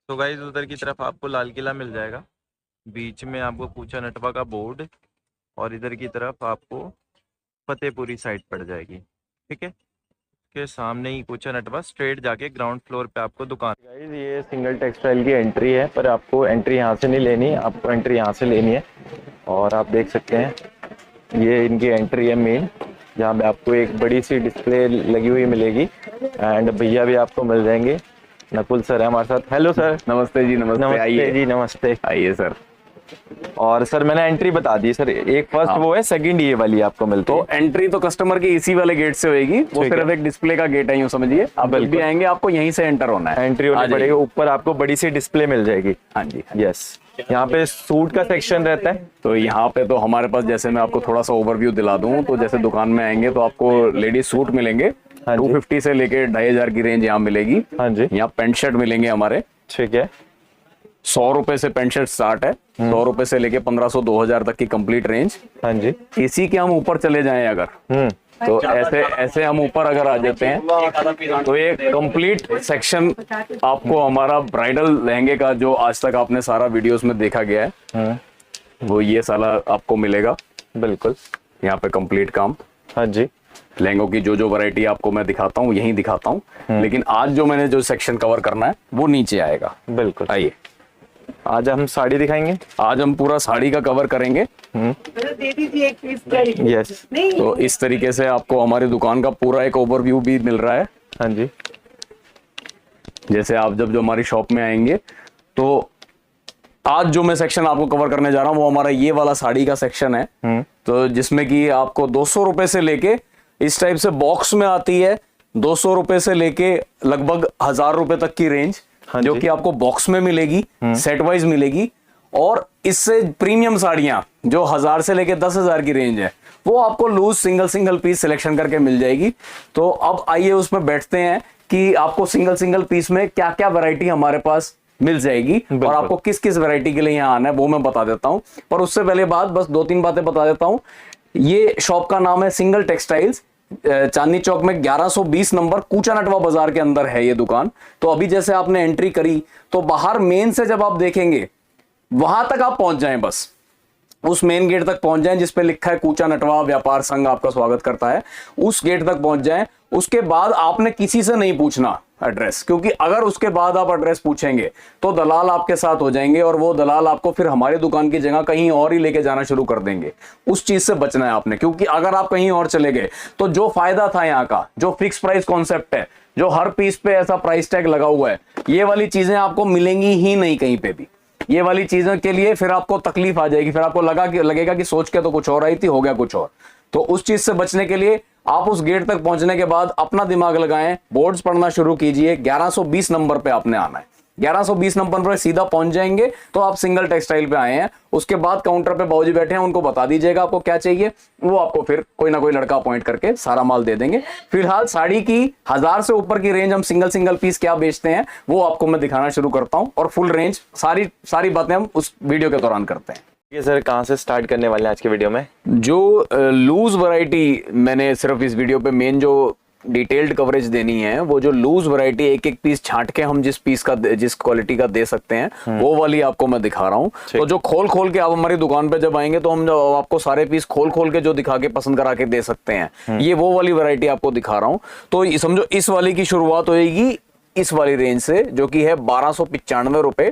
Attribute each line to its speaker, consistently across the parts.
Speaker 1: तो गाइज उधर की तरफ आपको लाल किला मिल जाएगा। बीच में आपको कूचा नटवा का बोर्ड, और इधर की तरफ आपको फतेहपुरी साइड पड़ जाएगी। ठीक है, के सामने ही कूचा नटवा, स्ट्रेट जाके ग्राउंड फ्लोर पे आपको दुकान। गाइज ये सिंगल टेक्सटाइल की एंट्री है, पर आपको एंट्री यहाँ से नहीं लेनी, आपको एंट्री यहाँ से लेनी है। और आप देख सकते हैं ये इनकी एंट्री है मेन, जहाँ पे आपको एक बड़ी सी डिस्प्ले लगी हुई मिलेगी। एंड भैया भी आपको मिल जाएंगे, नकुल सर है हमारे साथ। Hello sir.
Speaker 2: नमस्ते जी, नमस्ते।
Speaker 1: नमस्ते
Speaker 2: आइए
Speaker 1: जी, नमस्ते।
Speaker 2: आइए सर।
Speaker 1: और सर मैंने एंट्री बता दी सर, एक फर्स्ट
Speaker 2: हाँ।
Speaker 1: वो है, सेकंड ये वाली आपको मिलती
Speaker 2: तो
Speaker 1: है।
Speaker 2: एंट्री तो कस्टमर की इसी वाले गेट से होएगी, वो
Speaker 1: ठीक
Speaker 2: सिर्फ
Speaker 1: है।
Speaker 2: एक डिस्प्ले का गेट है, यूं समझिए। आप जब भी
Speaker 1: बिल्कुल।
Speaker 2: आएंगे आपको यहीं से एंटर होना है।
Speaker 1: एंट्री
Speaker 2: आ
Speaker 1: होनी
Speaker 2: जाइए।
Speaker 1: पड़ेगी, ऊपर आपको बड़ी सी डिस्प्ले मिल जाएगी।
Speaker 2: हाँ जी।
Speaker 1: यस, यहाँ पे सूट का सेक्शन रहता है।
Speaker 2: तो यहाँ पे तो हमारे पास, जैसे मैं आपको थोड़ा सा ओवरव्यू दिला दूं, तो जैसे दुकान में आएंगे तो आपको लेडीज सूट मिलेंगे।
Speaker 1: हाँ जी।
Speaker 2: 250 से लेके 2500 की रेंज यहाँ मिलेगी।
Speaker 1: हाँ जी।
Speaker 2: यहाँ पेंट शर्ट मिलेंगे हमारे।
Speaker 1: ठीक है।
Speaker 2: 100 रुपए से पेंट शर्ट स्टार्ट है। 100 रुपए से लेके 1500 2000 तक की कंप्लीट रेंज।
Speaker 1: हाँ जी।
Speaker 2: इसी के हम ऊपर चले जाएं अगर, तो ऐसे ऐसे हम ऊपर अगर आ जाते हैं तो ये कंप्लीट सेक्शन आपको हमारा ब्राइडल लहंगे का, जो आज तक आपने सारा वीडियोस में देखा गया है, वो ये साला आपको मिलेगा।
Speaker 1: बिल्कुल।
Speaker 2: यहाँ पे कंप्लीट काम।
Speaker 1: हाँ जी।
Speaker 2: लहंगों की जो जो वैरायटी आपको मैं दिखाता हूँ यहीं दिखाता हूँ, लेकिन आज जो मैंने जो सेक्शन कवर करना है वो नीचे आएगा।
Speaker 1: बिल्कुल।
Speaker 2: आइए,
Speaker 1: आज हम साड़ी दिखाएंगे।
Speaker 2: आज हम पूरा साड़ी का कवर करेंगे।
Speaker 3: दे दीजिए एक पीस।
Speaker 1: यस।
Speaker 2: तो इस तरीके से आपको हमारी दुकान का पूरा एक ओवरव्यू भी मिल रहा है।
Speaker 1: हाँ जी।
Speaker 2: जैसे आप जब जो हमारी शॉप में आएंगे, तो आज जो मैं सेक्शन आपको कवर करने जा रहा हूं वो हमारा ये वाला साड़ी का सेक्शन है। तो जिसमें कि आपको 200 रुपए से लेके इस टाइप से बॉक्स में आती है, 200 रुपए से लेके लगभग 1000 रुपए तक की रेंज,
Speaker 1: हाँ
Speaker 2: जो
Speaker 1: जी।
Speaker 2: कि आपको बॉक्स में मिलेगी, सेट वाइज मिलेगी। और इससे प्रीमियम साड़ियां जो 1000 से लेके 10,000 की रेंज है, वो आपको loose single single piece selection करके मिल जाएगी। तो अब आइए उसमें बैठते हैं कि आपको सिंगल सिंगल पीस में क्या क्या वैरायटी हमारे पास मिल जाएगी और आपको किस किस वैरायटी के लिए यहाँ आना है वो मैं बता देता हूँ। पर उससे पहले बस 2-3 बातें बता देता हूँ। ये शॉप का नाम है सिंगल टेक्सटाइल्स, चांदनी चौक में 1120 नंबर कूचा नटवा बाजार के अंदर है ये दुकान। तो अभी जैसे आपने एंट्री करी तो बाहर मेन से जब आप देखेंगे वहां तक आप पहुंच जाएं, बस उस मेन गेट तक पहुंच जाएं जिसपे लिखा है कूचा नटवा व्यापार संघ आपका स्वागत करता है, उस गेट तक पहुंच जाएं। उसके बाद आपने किसी से नहीं पूछना एड्रेस, क्योंकि अगर उसके बाद आप एड्रेस पूछेंगे तो दलाल आपके साथ हो जाएंगे और वो दलाल आपको फिर हमारी दुकान की जगह कहीं और ही लेके जाना शुरू कर देंगे। उस चीज से बचना है आपने, क्योंकि अगर आप कहीं और चले गए तो जो फायदा था यहाँ का, जो फिक्स प्राइस कॉन्सेप्ट है, जो हर पीस पे ऐसा प्राइस टैग लगा हुआ है, ये वाली चीजें आपको मिलेंगी ही नहीं कहीं पे भी। ये वाली चीजों के लिए फिर आपको तकलीफ आ जाएगी, फिर आपको लगेगा कि सोच के तो कुछ और आई थी, हो गया कुछ और। तो उस चीज से बचने के लिए आप उस गेट तक पहुंचने के बाद अपना दिमाग लगाएं, बोर्ड्स पढ़ना शुरू कीजिए। 1120 नंबर पे आपने आना है। 1120 नंबर पर सीधा पहुंच जाएंगे तो आप सिंगल टेक्सटाइल पे आए हैं। उसके बाद काउंटर पे बाबूजी बैठे हैं, उनको बता दीजिएगा आपको क्या चाहिए, वो आपको फिर कोई ना कोई लड़का अपॉइंट करके सारा माल दे देंगे। फिलहाल साड़ी की 1000 से ऊपर की रेंज हम सिंगल सिंगल पीस क्या बेचते हैं वो आपको मैं दिखाना शुरू करता हूं, और फुल रेंज सारी बातें हम उस वीडियो के दौरान करते हैं।
Speaker 1: ये सर कहाँ से स्टार्ट करने वाले हैं आज के वीडियो में?
Speaker 2: जो लूज वैरायटी मैंने सिर्फ इस वीडियो पे मेन जो डिटेल्ड कवरेज देनी है, वो जो लूज वैरायटी एक एक पीस छांट के हम जिस पीस का जिस क्वालिटी का दे सकते हैं वो वाली आपको मैं दिखा रहा हूँ। तो जो खोल खोल के आप हमारी दुकान पे जब आएंगे तो हम आपको सारे पीस खोल खोल के जो दिखा के पसंद करा के दे सकते हैं, ये वो वाली वैरायटी आपको दिखा रहा हूँ। तो समझो इस वाली की शुरुआत होगी इस वाली रेंज से, जो कि है 1295 रुपए।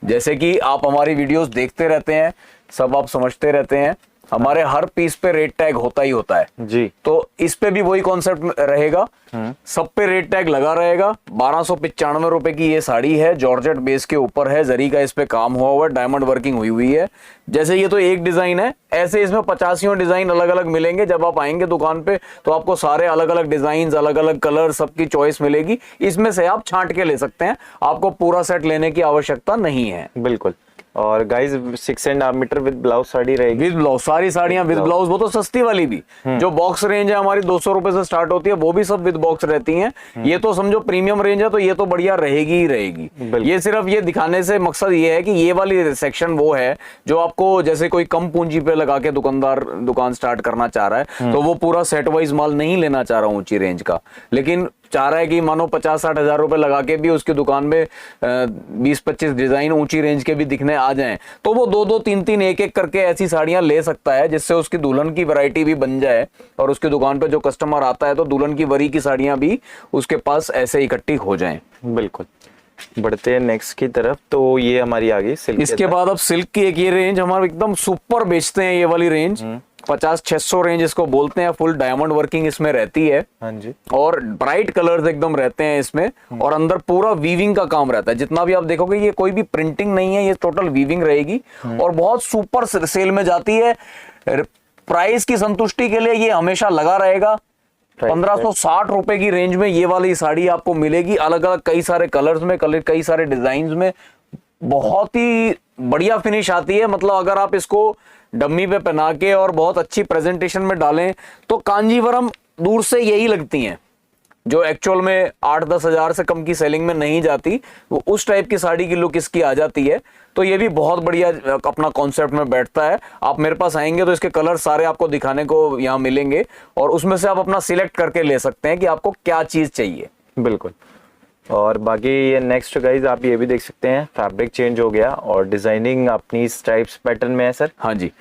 Speaker 2: जैसे कि आप हमारी वीडियोस देखते रहते हैं, सब आप समझते रहते हैं, हमारे हर पीस पे रेट टैग होता ही होता है
Speaker 1: जी।
Speaker 2: तो इस पे भी वही कॉन्सेप्ट रहेगा, सब पे रेट टैग लगा रहेगा। 1295 रुपए की ये साड़ी है, जॉर्जेट बेस के ऊपर है, जरी का इस पे काम हुआ हुआ है, डायमंड वर्किंग हुई हुई है। जैसे ये तो एक डिजाइन है, ऐसे इसमें 85 डिजाइन अलग अलग मिलेंगे। जब आप आएंगे दुकान पे तो आपको सारे अलग अलग डिजाइन, अलग अलग कलर, सबकी चॉइस मिलेगी। इसमें से आप छांट के ले सकते हैं, आपको पूरा सेट लेने की आवश्यकता नहीं है।
Speaker 1: बिल्कुल। और guys 6.5 metre with blouse sari रहेगी,
Speaker 2: विद ब्लाउज, सारी साड़ियां विद ब्लाउज, वो तो सस्ती वाली भी। जो बॉक्स रेंज है हमारी 200 रुपए से स्टार्ट होती है, वो भी सब विद बॉक्स रहती हैं। ये तो समझो प्रीमियम रेंज है, तो ये तो बढ़िया रहेगी ही रहेगी। ये सिर्फ ये दिखाने से मकसद ये है कि ये वाली सेक्शन वो है जो आपको, जैसे कोई कम पूंजी पे लगा के दुकानदार दुकान स्टार्ट करना चाह रहा है तो वो पूरा सेट वाइज माल नहीं लेना चाह रहा हूँ ऊंची रेंज का, लेकिन चाह रहा है कि मानो 50-60 हजार रुपए लगा के भी उसकी दुकान में 20-25 डिजाइन ऊंची रेंज के भी दिखने आ जाएं, तो वो 2-2, 3-3, 1-1 करके ऐसी साड़ियां ले सकता है, जिससे उसकी दुल्हन की वैरायटी भी बन जाए और उसकी दुकान पे जो कस्टमर आता है तो दुल्हन की वरी की साड़ियां भी उसके पास ऐसे इकट्ठी हो जाएं।
Speaker 1: बिल्कुल। बढ़ते हैं नेक्स्ट की तरफ, तो ये हमारी आ गई सिल्क।
Speaker 2: इसके बाद अब सिल्क की एक ये रेंज हमारे एकदम सुपर बेचते हैं, ये वाली रेंज 50-600 रेंज इसको बोलते हैं। फुल डायमंड वर्किंग इसमें रहती है,
Speaker 1: हाँ जी,
Speaker 2: और ब्राइट कलर्स एकदम रहते हैं इसमें, और अंदर पूरा वीविंग का काम रहता है। जितना भी आप देखोगे ये कोई भी प्रिंटिंग नहीं है, ये टोटल वीविंग रहेगी और बहुत सुपर सेल में जाती है। प्राइस की संतुष्टि के लिए ये हमेशा लगा रहेगा। 1560 रुपए की रेंज में ये वाली साड़ी आपको मिलेगी, अलग अलग कई सारे कलर्स में, कई सारे डिजाइन में, बहुत ही बढ़िया फिनिश आती है। मतलब अगर आप इसको डम्मी पे पहना के और बहुत अच्छी प्रेजेंटेशन में डालें तो कांजीवरम दूर से यही लगती हैं, जो एक्चुअल में 8-10 हजार से कम की सेलिंग में नहीं जाती, वो उस टाइप की साड़ी की लुक इसकी आ जाती है। तो ये भी बहुत बढ़िया अपना कॉन्सेप्ट में बैठता है। आप मेरे पास आएंगे तो इसके कलर सारे आपको दिखाने को यहाँ मिलेंगे और उसमें से आप अपना सिलेक्ट करके ले सकते हैं कि आपको क्या चीज चाहिए।
Speaker 1: बिल्कुल। और बाकी ये नेक्स्ट गाइज आप ये भी देख सकते हैं, फैब्रिक चेंज हो गया और डिजाइनिंग अपनी स्ट्राइप्स पैटर्न में है सर।
Speaker 2: हाँ जी,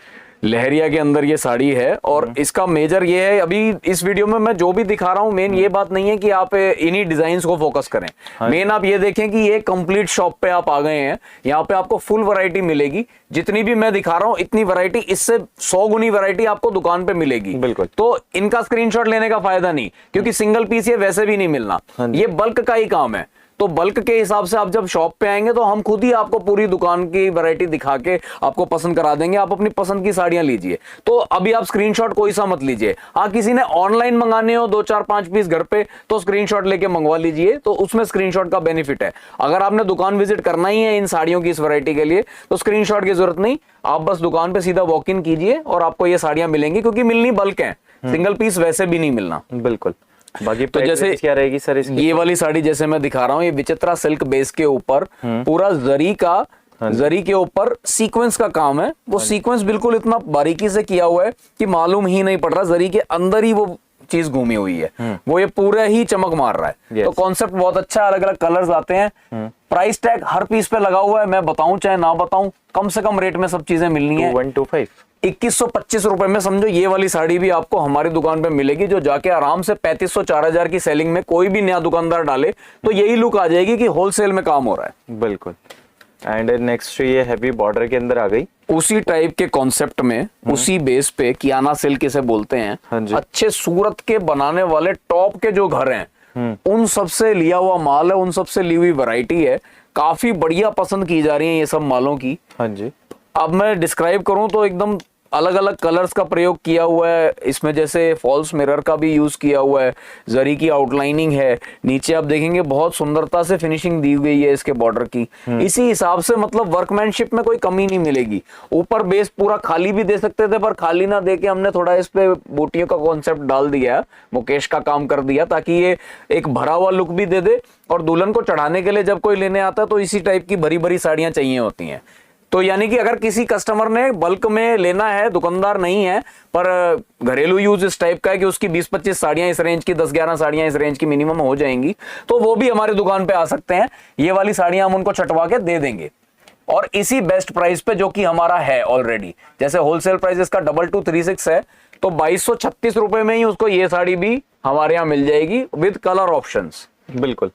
Speaker 2: लहरिया के अंदर ये साड़ी है और इसका मेजर ये है, अभी इस वीडियो में मैं जो भी दिखा रहा हूँ मेन ये बात नहीं है कि आप इन्हीं डिजाइन्स को फोकस करें। मेन आप ये देखें कि ये कंप्लीट शॉप पे आप आ गए हैं, यहाँ पे आपको फुल वैरायटी मिलेगी। जितनी भी मैं दिखा रहा हूँ इतनी वैरायटी, इससे 100 गुनी वैरायटी आपको दुकान पे मिलेगी।
Speaker 1: बिल्कुल।
Speaker 2: तो इनका स्क्रीनशॉट लेने का फायदा नहीं, क्योंकि सिंगल पीस ये वैसे भी नहीं मिलना, ये बल्क का ही काम है। तो बल्क के हिसाब से आप जब शॉप पे आएंगे तो हम खुद ही आपको पूरी दुकान की वैरायटी दिखा के आपको पसंद करा देंगे। आप अपनी पसंद की साड़ियां लीजिए। तो अभी आप स्क्रीनशॉट कोई सा मत लीजिए। हाँ, किसी ने ऑनलाइन मंगाने हो 2-4-5 पीस घर पे तो स्क्रीनशॉट लेके मंगवा लीजिए, तो उसमें स्क्रीनशॉट का बेनिफिट है। अगर आपने दुकान विजिट करना ही है इन साड़ियों की इस वैरायटी के लिए तो स्क्रीनशॉट की जरूरत नहीं, आप बस दुकान पे सीधा वॉक इन कीजिए और आपको ये साड़ियां मिलेंगी, क्योंकि मिलनी बल्क है, सिंगल पीस वैसे भी नहीं मिलना।
Speaker 1: बिल्कुल। बाकी
Speaker 2: तो जैसे
Speaker 1: क्या रहेगी सर इसकी?
Speaker 2: ये वाली साड़ी जैसे मैं दिखा रहा हूँ, ये विचित्रा सिल्क बेस के ऊपर पूरा जरी के ऊपर सीक्वेंस का काम है। वो सीक्वेंस बिल्कुल इतना बारीकी से किया हुआ है कि मालूम ही नहीं पड़ रहा, जरी के अंदर ही वो चीज घूमी हुई है, वो ये पूरा ही चमक मार रहा है। तो कॉन्सेप्ट बहुत अच्छा, अलग अलग कलर्स आते हैं। प्राइस टैग हर पीस पे लगा हुआ है, मैं बताऊं चाहे ना बताऊं, कम से कम रेट में सब चीजें मिलनी है।
Speaker 1: 2125
Speaker 2: 2125 रुपए में समझो ये वाली साड़ी भी आपको हमारी दुकान पे मिलेगी, जो जाके आराम से 3500-4000 की सेलिंग में कोई भी नया दुकानदार डाले तो यही लुक आ जाएगी कि होलसेल में काम हो रहा है।
Speaker 1: बिल्कुल। एंड नेक्स्ट ये हैवी बॉर्डर के अंदर आ गई,
Speaker 2: उसी टाइप के कॉन्सेप्ट में, उसी बेस पे कियाना सिल्क इसे बोलते हैं। अच्छे सूरत के बनाने वाले टॉप के जो घर हैं उन सबसे लिया हुआ माल है, उन सबसे ली हुई वैरायटी है। काफी बढ़िया पसंद की जा रही है ये सब मालों की।
Speaker 1: हाँ जी।
Speaker 2: अब मैं डिस्क्राइब करूं तो एकदम अलग अलग कलर्स का प्रयोग किया हुआ है इसमें, जैसे फॉल्स मिरर का भी यूज किया हुआ है, जरी की आउटलाइनिंग है, नीचे आप देखेंगे बहुत सुंदरता से फिनिशिंग दी गई है इसके बॉर्डर की। इसी हिसाब से मतलब वर्कमैनशिप में कोई कमी नहीं मिलेगी। ऊपर बेस पूरा खाली भी दे सकते थे, पर खाली ना देके हमने थोड़ा इस पे बूटियों का कॉन्सेप्ट डाल दिया, मुकेश का काम कर दिया, ताकि ये एक भरा हुआ लुक भी दे दे। और दुल्हन को चढ़ाने के लिए जब कोई लेने आता है तो इसी टाइप की भरी भरी साड़ियां चाहिए होती हैं। तो यानी कि अगर किसी कस्टमर ने बल्क में लेना है, दुकानदार नहीं है, पर घरेलू यूज इस टाइप का है कि उसकी 20-25 साड़ियां इस रेंज की, 10-11 साड़ियां इस रेंज की मिनिमम हो जाएंगी, तो वो भी हमारी दुकान पे आ सकते हैं। ये वाली साड़ियां हम उनको छटवा के दे देंगे और इसी बेस्ट प्राइस पे, जो कि हमारा है ऑलरेडी। जैसे होलसेल प्राइस इसका 2236 है, तो 2236 रुपए में ही उसको ये साड़ी भी हमारे यहाँ मिल जाएगी विद कलर ऑप्शंस।
Speaker 1: बिल्कुल।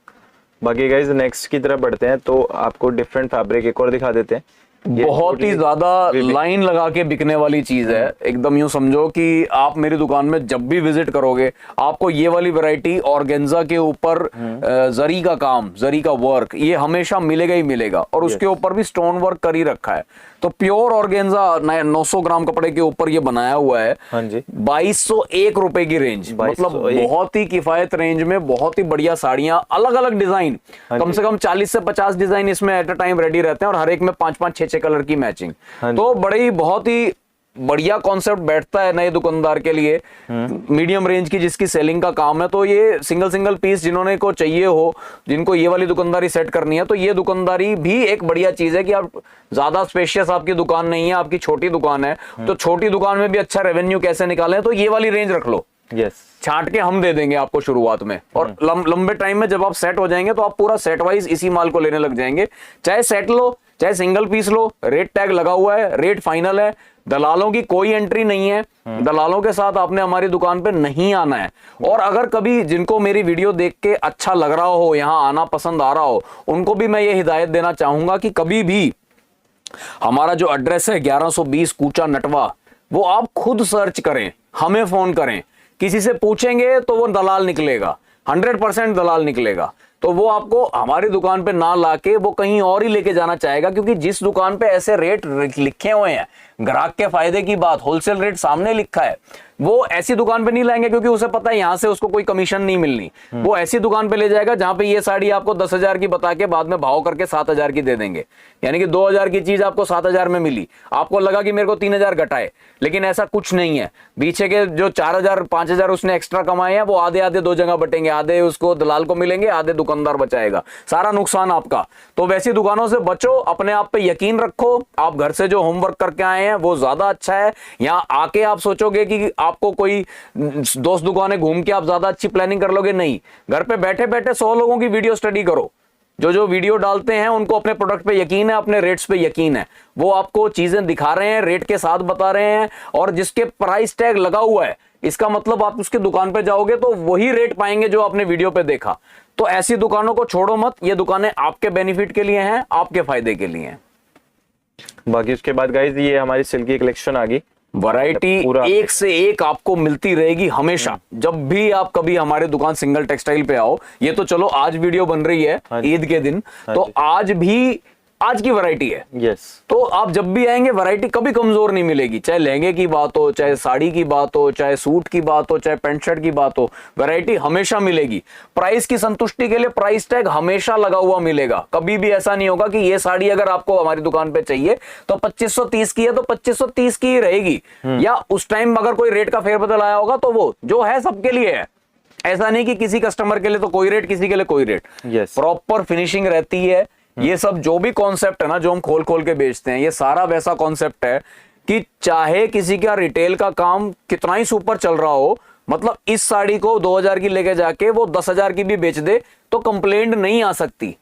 Speaker 1: बाकी गाइज नेक्स्ट की तरफ बढ़ते हैं, तो आपको डिफरेंट फैब्रिक एक और दिखा देते हैं।
Speaker 2: बहुत ही ज्यादा लाइन लगा के बिकने वाली चीज है। एकदम यूं समझो कि आप मेरी दुकान में जब भी विजिट करोगे आपको ये वाली वैरायटी ऑर्गेन्जा के ऊपर जरी का काम, जरी का वर्क, ये हमेशा मिलेगा ही मिलेगा। और उसके ऊपर भी स्टोन वर्क कर ही रखा है। तो प्योर ऑर्गेन्जा 900 ग्राम कपड़े के ऊपर ये बनाया हुआ है।
Speaker 1: हाँ जी।
Speaker 2: 2201 रुपए की रेंज, मतलब बहुत ही किफायत रेंज में बहुत ही बढ़िया साड़ियां, अलग अलग डिजाइन, कम से कम 40 से 50 डिजाइन इसमें एट अ टाइम रेडी रहते हैं और हर एक में 5-5, 6-6 कलर की मैचिंग। तो बड़ी बहुत ही बढ़िया कॉन्सेप्ट बैठता है नए दुकानदार के लिए, मीडियम रेंज की जिसकी सेलिंग का काम है। तो ये सिंगल पीस जिन्होंने को चाहिए हो, जिनको ये वाली दुकानदारी सेट करनी है, तो ये दुकानदारी भी एक बढ़िया चीज है कि आप ज्यादा स्पेशियस आपकी दुकान नहीं है, आपकी छोटी दुकान है, तो छोटी दुकान में भी अच्छा रेवेन्यू कैसे निकालें, तो ये वाली रेंज रख लो।
Speaker 1: यस,
Speaker 2: छांट के हम दे देंगे आपको शुरुआत में, और लंबे टाइम में जब आप सेट हो जाएंगे तो आप पूरा सेट वाइज इसी माल को लेने लग जाएंगे। चाहे सेट लो चाहे सिंगल पीस लो, रेट टैग लगा हुआ है, रेट फाइनल है, दलालों की कोई एंट्री नहीं है, दलालों के साथ आपने हमारी दुकान पे नहीं आना है। और अगर कभी जिनको मेरी वीडियो देख के अच्छा लग रहा हो, यहां आना पसंद आ रहा हो, उनको भी मैं ये हिदायत देना चाहूंगा कि कभी भी हमारा जो एड्रेस है 1120 कूचा नटवा, वो आप खुद सर्च करें, हमें फोन करें, किसी से पूछेंगे तो वो दलाल निकलेगा, 100% दलाल निकलेगा। तो वो आपको हमारी दुकान पे ना लाके वो कहीं और ही लेके जाना चाहेगा, क्योंकि जिस दुकान पे ऐसे रेट लिखे हुए हैं, ग्राहक के फायदे की बात, होलसेल रेट सामने लिखा है, वो ऐसी दुकान पे नहीं लाएंगे क्योंकि उसे पता है यहां से उसको कोई कमीशन नहीं मिलनी। वो ऐसी दुकान पे ले जाएगा जहां पे ये साड़ी आपको 10,000 की बता के बाद में भाव करके 7,000 की दे देंगे, यानी कि 2,000 की चीज आपको 7,000 में मिली, आपको लगा कि मेरे को 3,000 घटाए, लेकिन ऐसा कुछ नहीं है। पीछे के जो 4,000 5,000 उसने एक्स्ट्रा कमाए हैं, वो आधे आधे दो जगह बटेंगे, आधे उसको दलाल को मिलेंगे, आधे दुकानदार बचाएगा, सारा नुकसान आपका। तो वैसी दुकानों से बचो, अपने आप पे यकीन रखो। आप घर से जो होमवर्क करके आए हैं वो ज्यादा अच्छा है। यहाँ आके आप सोचोगे कि आपको कोई दोस्त दुकानें घूम के आप ज्यादा अच्छी प्लानिंग कर लोगे, नहीं, घर पे बैठे बैठे 100 लोगों की वीडियो स्टडी करो, जो वीडियो डालते हैं उनको अपने प्रोडक्ट पे यकीन है, अपने रेट्स पे यकीन है, वो आपको चीजें दिखा रहे हैं, रेट के साथ बता रहे हैं, और जिसके प्राइस टैग लगा हुआ है, इसका मतलब आप उसकी दुकान पे जाओगे तो वही रेट पाएंगे जो आपने वीडियो पे देखा। तो ऐसी दुकानों को छोड़ो मत, ये दुकानें आपके बेनिफिट के लिए हैं, आपके फायदे के लिए हैं।
Speaker 1: बाकी उसके बाद गाइज ये हमारी सिल्क की कलेक्शन आ गई,
Speaker 2: वैरायटी एक से एक आपको मिलती रहेगी हमेशा। जब भी आप कभी हमारे दुकान सिंगल टेक्सटाइल पे आओ, ये तो चलो आज वीडियो बन रही है ईद के दिन, तो आज भी आज की वैरायटी है।
Speaker 1: यस,
Speaker 2: तो आप जब भी आएंगे वैरायटी कभी कमजोर नहीं मिलेगी, चाहे लहंगे की बात हो, चाहे साड़ी की बात हो, चाहे सूट की बात हो, चाहे पैंट शर्ट की बात हो, वैरायटी हमेशा मिलेगी। प्राइस की संतुष्टि के लिए प्राइस टैग हमेशा लगा हुआ मिलेगा। कभी भी ऐसा नहीं होगा कि ये साड़ी अगर आपको हमारी दुकान पे चाहिए तो 2530 की है तो 2530 की ही रहेगी, या उस टाइम अगर कोई रेट का फेरबदल आया होगा तो वो जो है सबके लिए है। ऐसा नहीं कि किसी कस्टमर के लिए तो कोई रेट, किसी के लिए कोई रेट। प्रॉपर फिनिशिंग रहती है। ये सब जो भी कॉन्सेप्ट है ना, जो हम खोल खोल के बेचते हैं, ये सारा वैसा कॉन्सेप्ट है कि चाहे किसी का रिटेल का काम कितना ही सुपर चल रहा हो, मतलब इस साड़ी को 2,000 की लेके जाके वो 10,000 की भी बेच दे तो कंप्लेंट नहीं आ सकती।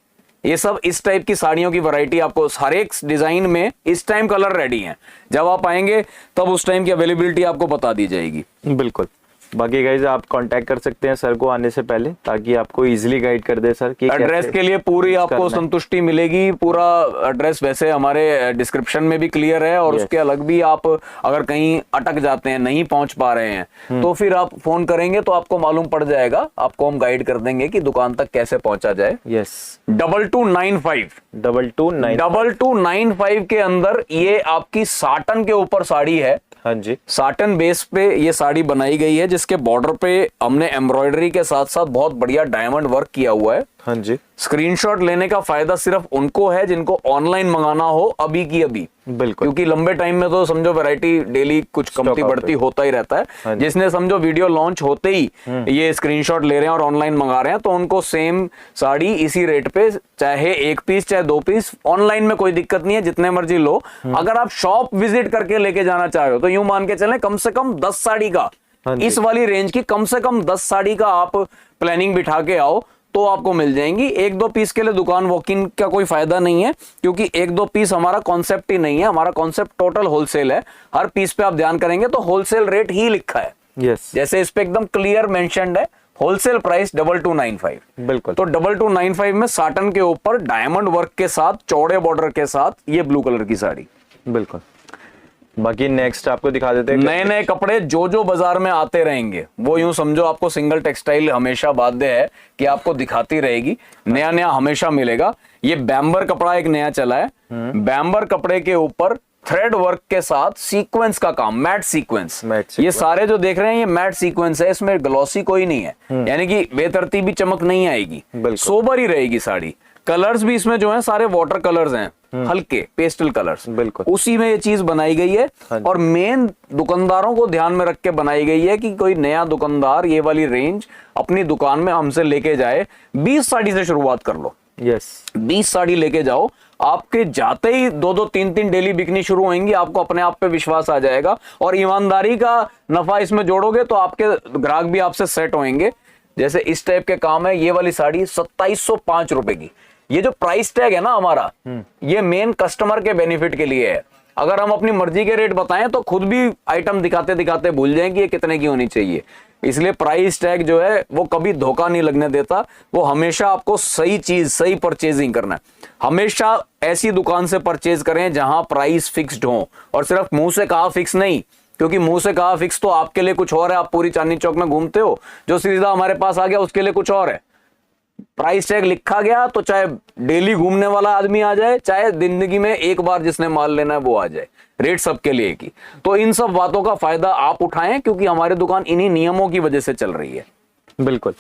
Speaker 2: ये सब इस टाइप की साड़ियों की वैरायटी आपको हर एक डिजाइन में इस टाइम कलर रेडी है। जब आप आएंगे तब उस टाइम की अवेलेबिलिटी आपको बता दी जाएगी।
Speaker 1: बिल्कुल। बाकी गाइज आप कांटेक्ट कर सकते हैं सर को आने से पहले, ताकि आपको इजीली गाइड कर दे सर कि
Speaker 2: एड्रेस के लिए पूरी आपको संतुष्टि मिलेगी। पूरा एड्रेस वैसे हमारे डिस्क्रिप्शन में भी क्लियर है, और उसके अलग भी आप अगर कहीं अटक जाते हैं, नहीं पहुंच पा रहे हैं, तो फिर आप फोन करेंगे तो आपको मालूम पड़ जाएगा, आपको हम गाइड कर देंगे कि दुकान तक कैसे पहुंचा जाए।
Speaker 1: यस,
Speaker 2: 2295 के अंदर ये आपकी साटन के ऊपर साड़ी है।
Speaker 1: हाँ जी,
Speaker 2: साटन बेस पे ये साड़ी बनाई गई है, जिसके बॉर्डर पे हमने एम्ब्रॉयडरी के साथ साथ बहुत बढ़िया डायमंड वर्क किया हुआ है।
Speaker 1: हाँ जी।
Speaker 2: स्क्रीनशॉट लेने का फायदा सिर्फ उनको है जिनको ऑनलाइन मंगाना हो अभी की अभी,
Speaker 1: बिल्कुल,
Speaker 2: क्योंकि लंबे टाइम में तो समझो वैरायटी डेली कुछ कमती बढ़ती होता ही रहता है।
Speaker 1: हाँ,
Speaker 2: जिसने समझो वीडियो लॉन्च होते ही ये स्क्रीनशॉट ले रहे हैं और ऑनलाइन मंगा रहे हैं, तो उनको सेम साड़ी इसी रेट पे, चाहे 1 पीस चाहे 2 पीस, ऑनलाइन में कोई दिक्कत नहीं है, जितने मर्जी लो। अगर आप शॉप विजिट करके लेके जाना चाहे हो तो यूं मान के चलें कम से कम 10 साड़ी का, इस वाली रेंज की कम से कम 10 साड़ी का आप प्लानिंग बिठा के आओ तो आपको मिल जाएंगी। 1-2 पीस के लिए दुकान वॉक इन का कोई फायदा नहीं है, क्योंकि 1-2 पीस हमारा कॉन्सेप्ट ही नहीं है। हमारा कॉन्सेप्ट टोटल होलसेल है। हर पीस पे आप ध्यान करेंगे तो होलसेल रेट ही लिखा है।
Speaker 1: यस,
Speaker 2: जैसे इस पे एकदम क्लियर मेंशन्ड है, होलसेल प्राइस 2295।
Speaker 1: बिल्कुल।
Speaker 2: तो 2295 में साटन के ऊपर डायमंड वर्क के साथ, चौड़े बॉर्डर के साथ, ये ब्लू कलर की साड़ी।
Speaker 1: बिल्कुल। बाकी नेक्स्ट आपको दिखा देते हैं
Speaker 2: नए नए कपड़े जो बाजार में आते रहेंगे, वो यूं समझो आपको सिंगल टेक्सटाइल हमेशा बाध्य है कि आपको दिखाती रहेगी, नया नया हमेशा मिलेगा। ये बैम्बर कपड़ा एक नया चला है। बैम्बर कपड़े के ऊपर थ्रेड वर्क के साथ सीक्वेंस का काम, मैट सीक्वेंस। ये सारे जो देख रहे हैं ये मैट सीक्वेंस है, इसमें ग्लॉसी कोई नहीं है, यानी कि बेतरतीबी चमक नहीं आएगी, सोबर ही रहेगी साड़ी। कलर्स भी इसमें जो है सारे वाटर कलर्स हैं, हल्के पेस्टल कलर्स,
Speaker 1: बिल्कुल
Speaker 2: उसी में ये चीज बनाई गई है। और मेन दुकानदारों को ध्यान में रख के बनाई गई है कि कोई नया दुकानदार ये वाली रेंज अपनी दुकान में हमसे लेके जाए, 20 साड़ी से शुरुआत कर लो।
Speaker 1: यस
Speaker 2: 20 साड़ी लेके जाओ, आपके जाते ही 2-2 3-3 डेली बिकनी शुरू होंगी, आपको अपने आप पे विश्वास आ जाएगा और ईमानदारी का नफा इसमें जोड़ोगे तो आपके ग्राहक भी आपसे सेट होंगे। जैसे इस टाइप के काम है, ये वाली साड़ी 2705 रुपए की। ये जो प्राइस टैग है ना हमारा, ये मेन कस्टमर के बेनिफिट के लिए है। अगर हम अपनी मर्जी के रेट बताएं तो खुद भी आइटम दिखाते दिखाते भूल जाएंगे ये कितने की होनी चाहिए। इसलिए प्राइस टैग जो है वो कभी धोखा नहीं लगने देता, वो हमेशा आपको सही चीज, सही परचेजिंग करना है। हमेशा ऐसी दुकान से परचेज करें जहां प्राइस फिक्स्ड हो, और सिर्फ मुंह से कहा फिक्स नहीं, क्योंकि मुंह से कहा फिक्स तो आपके लिए कुछ और है, आप पूरी चांदनी चौक में घूमते हो, जो सीधा हमारे पास आ गया उसके लिए कुछ और है। प्राइस टैग लिखा गया तो चाहे डेली घूमने वाला आदमी आ जाए, चाहे जिंदगी में एक बार जिसने माल लेना है वो आ जाए, रेट सबके लिए की। तो इन सब बातों का फायदा आप उठाएं, क्योंकि हमारी दुकान इन्हीं नियमों की वजह से चल रही है।
Speaker 1: बिल्कुल।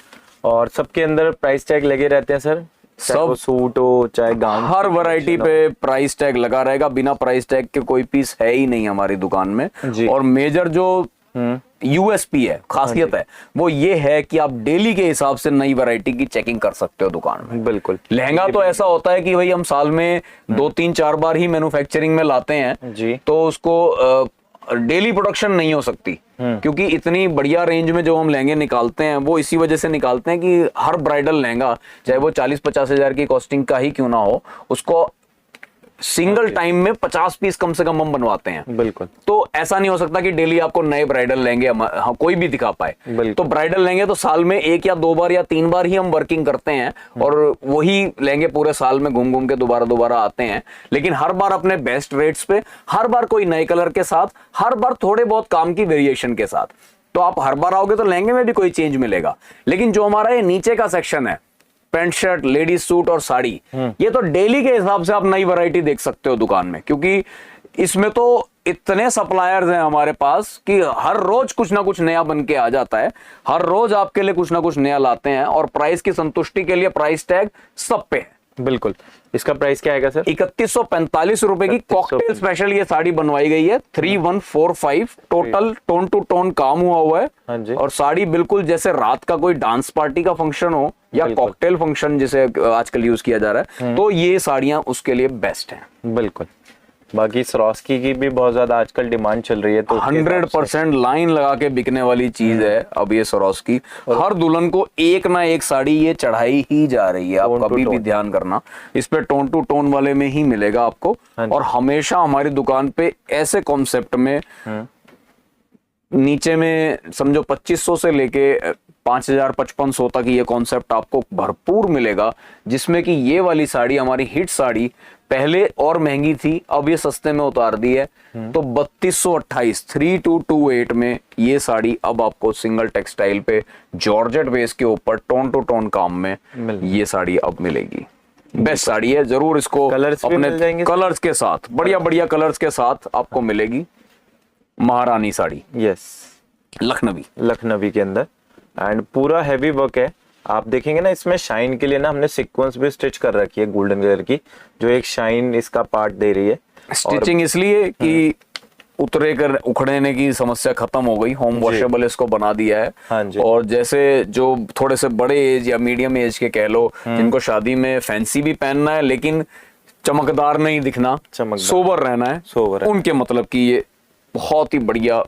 Speaker 1: और सबके अंदर प्राइस टैग लगे रहते हैं सर, सब सूट हो चाहे गाउन,
Speaker 2: हर वैरायटी पे प्राइस टैग लगा रहेगा। बिना प्राइस टैग के कोई पीस है ही नहीं हमारी दुकान में। और मेजर जो यूएसपी है, खासियत है, वो ये है कि आप डेली के हिसाब से नई वैरायटी की चेकिंग कर सकते हो दुकान में।
Speaker 1: बिल्कुल।
Speaker 2: लहंगा तो ऐसा होता है कि भाई हम साल में 2-3-4 बार ही मैन्युफैक्चरिंग में लाते हैं
Speaker 1: जी,
Speaker 2: तो उसको डेली प्रोडक्शन नहीं हो सकती, क्योंकि इतनी बढ़िया रेंज में जो हम लहंगे निकालते हैं वो इसी वजह से निकालते हैं कि हर ब्राइडल लहंगा, चाहे वो 40-50 हजार की कॉस्टिंग का ही क्यों ना हो, उसको सिंगल टाइम में 50 पीस कम से कम हम बनवाते हैं।
Speaker 1: बिल्कुल।
Speaker 2: तो ऐसा नहीं हो सकता कि डेली आपको नए ब्राइडल लहंगे कोई भी दिखा पाए। तो ब्राइडल लहंगे तो साल में 1 या 2 बार या 3 बार ही हम वर्किंग करते हैं, और वही लहंगे पूरे साल में घूम घूम के दोबारा आते हैं। लेकिन हर बार अपने बेस्ट रेट्स पे, हर बार कोई नए कलर के साथ, हर बार थोड़े बहुत काम की वेरिएशन के साथ। तो आप हर बार आओगे तो लहंगे में भी कोई चेंज मिलेगा। लेकिन जो हमारा ये नीचे का सेक्शन है, पैंट शर्ट, लेडीज सूट और साड़ी, ये तो डेली के हिसाब से आप नई वैरायटी देख सकते हो दुकान में, क्योंकि इसमें तो इतने सप्लायर्स हैं हमारे पास कि हर रोज कुछ ना कुछ नया बन के आ जाता है। हर रोज आपके लिए कुछ ना कुछ नया लाते हैं, और प्राइस की संतुष्टि के लिए प्राइस टैग सब पे है।
Speaker 1: बिल्कुल। इसका प्राइस क्या आएगा सर?
Speaker 2: 3145 रुपए की कॉकटेल स्पेशल ये साड़ी बनवाई गई है। 3145 टोटल टोन टू टोन काम हुआ है।
Speaker 1: हाँ जी।
Speaker 2: और साड़ी बिल्कुल जैसे रात का कोई डांस पार्टी का फंक्शन हो या कॉकटेल फंक्शन जिसे आजकल यूज किया जा रहा है, तो ये साड़ियां उसके लिए बेस्ट हैं।
Speaker 1: बिल्कुल। बाकी स्वरोस्की की भी बहुत ज्यादा आजकल डिमांड चल रही है, तो
Speaker 2: 100% लाइन लगा के बिकने वाली चीज है अब ये स्वरोस्की। हर दुल्हन को एक ना एक साड़ी ये चढ़ाई ही जा रही है। आप कभी भी ध्यान करना, इस पे टोन टू टोन वाले में ही मिलेगा आपको। और हमेशा हमारी दुकान पे ऐसे कॉन्सेप्ट में नीचे में समझो 2500 से लेके 5000-5500 तक ये कॉन्सेप्ट आपको भरपूर मिलेगा, जिसमें कि ये वाली साड़ी, हमारी हिट साड़ी, पहले और महंगी थी, अब ये सस्ते में उतार दी है। तो 3228 3228 में ये साड़ी अब आपको सिंगल टेक्सटाइल पे जॉर्जेट बेस के ऊपर टोन टू टोन काम में ये साड़ी अब मिलेगी। बेस्ट साड़ी है, जरूर इसको
Speaker 1: कलर्स भी मिल जाएंगे,
Speaker 2: कलर्स के साथ, बढ़िया बढ़िया कलर्स के साथ आपको मिलेगी महारानी साड़ी।
Speaker 1: यस,
Speaker 2: लखनवी
Speaker 1: के अंदर, एंड पूरा हैवी वर्क है। आप देखेंगे ना, इसमें शाइन के लिए ना हमने सीक्वेंस भी स्टिच कर रखी है गोल्डन कलर की, जो एक शाइन इसका पार्ट दे रही है।
Speaker 2: स्टिचिंग इसलिए कि उखड़ने की समस्या खत्म हो गई, होम वॉशेबल इसको बना दिया है।
Speaker 1: हाँ जी।
Speaker 2: और जैसे जो थोड़े से बड़े एज या मीडियम एज के कह लो, जिनको शादी में फैंसी भी पहनना है लेकिन चमकदार नहीं दिखना, सोबर रहना है, उनके मतलब की ये बहुत ही बढ़िया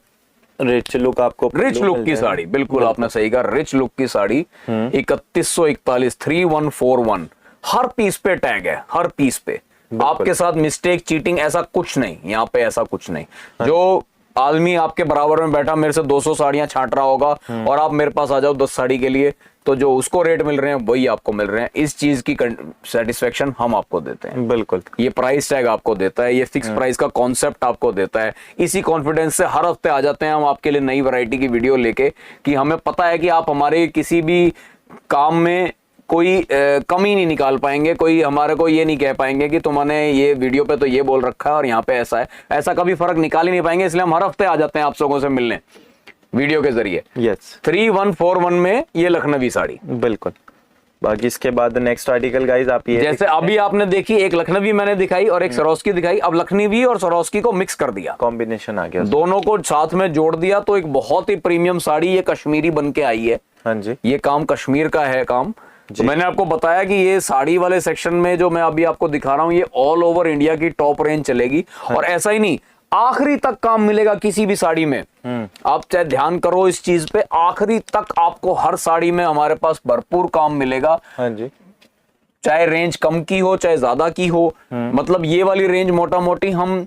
Speaker 1: रिच लुक आपको,
Speaker 2: रिच लुक की साड़ी। बिल्कुल आपने सही कहा, रिच लुक की साड़ी 3141 3141। हर पीस पे टैग है, हर पीस पे। आपके साथ मिस्टेक, चीटिंग ऐसा कुछ नहीं, यहाँ पे ऐसा कुछ नहीं। जो आदमी आपके बराबर में बैठा मेरे से 200 साड़ियां छांट रहा होगा और आप मेरे पास आ जाओ 10 साड़ी के लिए, तो जो उसको रेट मिल रहे हैं वही आपको मिल रहे हैं। इस चीज की सेटिस्फेक्शन हम आपको देते हैं।
Speaker 1: बिल्कुल।
Speaker 2: ये प्राइस टैग आपको देता है, ये फिक्स प्राइस का कॉन्सेप्ट आपको देता है। इसी कॉन्फिडेंस से हर हफ्ते आ जाते हैं हम आपके लिए नई वैरायटी की वीडियो लेके, कि हमें पता है कि आप हमारे किसी भी काम में कोई कमी नहीं निकाल पाएंगे, कोई हमारे को ये नहीं कह पाएंगे कि तुमने ये वीडियो पे तो ये बोल रखा है और यहाँ पे ऐसा है, ऐसा कभी फर्क निकाल ही नहीं पाएंगे। इसलिए हम हर हफ्ते आ जाते हैं आप लोगों से मिलने वीडियो के जरिए।
Speaker 1: यस,
Speaker 2: 3141 में ये लखनवी साड़ी।
Speaker 1: बिल्कुल। बाकी इसके बाद नेक्स्ट आर्टिकल गाइस, आप ये
Speaker 2: जैसे अभी आपने देखी, एक लखनवी मैंने दिखाई और एक स्वरोस्की दिखाई, अब लखनवी और स्वरोस्की को मिक्स कर दिया,
Speaker 1: कॉम्बिनेशन आ गया,
Speaker 2: दोनों को साथ में जोड़ दिया, तो एक बहुत ही प्रीमियम साड़ी ये कश्मीरी बन के आई है।
Speaker 1: हाँ जी।
Speaker 2: ये काम कश्मीर का है काम, तो मैंने आपको बताया कि ये साड़ी वाले सेक्शन में जो मैं अभी आपको दिखा रहा हूँ ये ऑल ओवर इंडिया की टॉप रेंज चलेगी। और ऐसा ही नहीं, आखिरी तक काम मिलेगा किसी भी साड़ी में। आप चाहे ध्यान करो इस चीज पे, आखिरी तक आपको हर साड़ी में हमारे पास भरपूर काम मिलेगा।
Speaker 1: हाँ जी,
Speaker 2: चाहे रेंज कम की हो चाहे ज्यादा की हो। मतलब ये वाली रेंज मोटा मोटी हम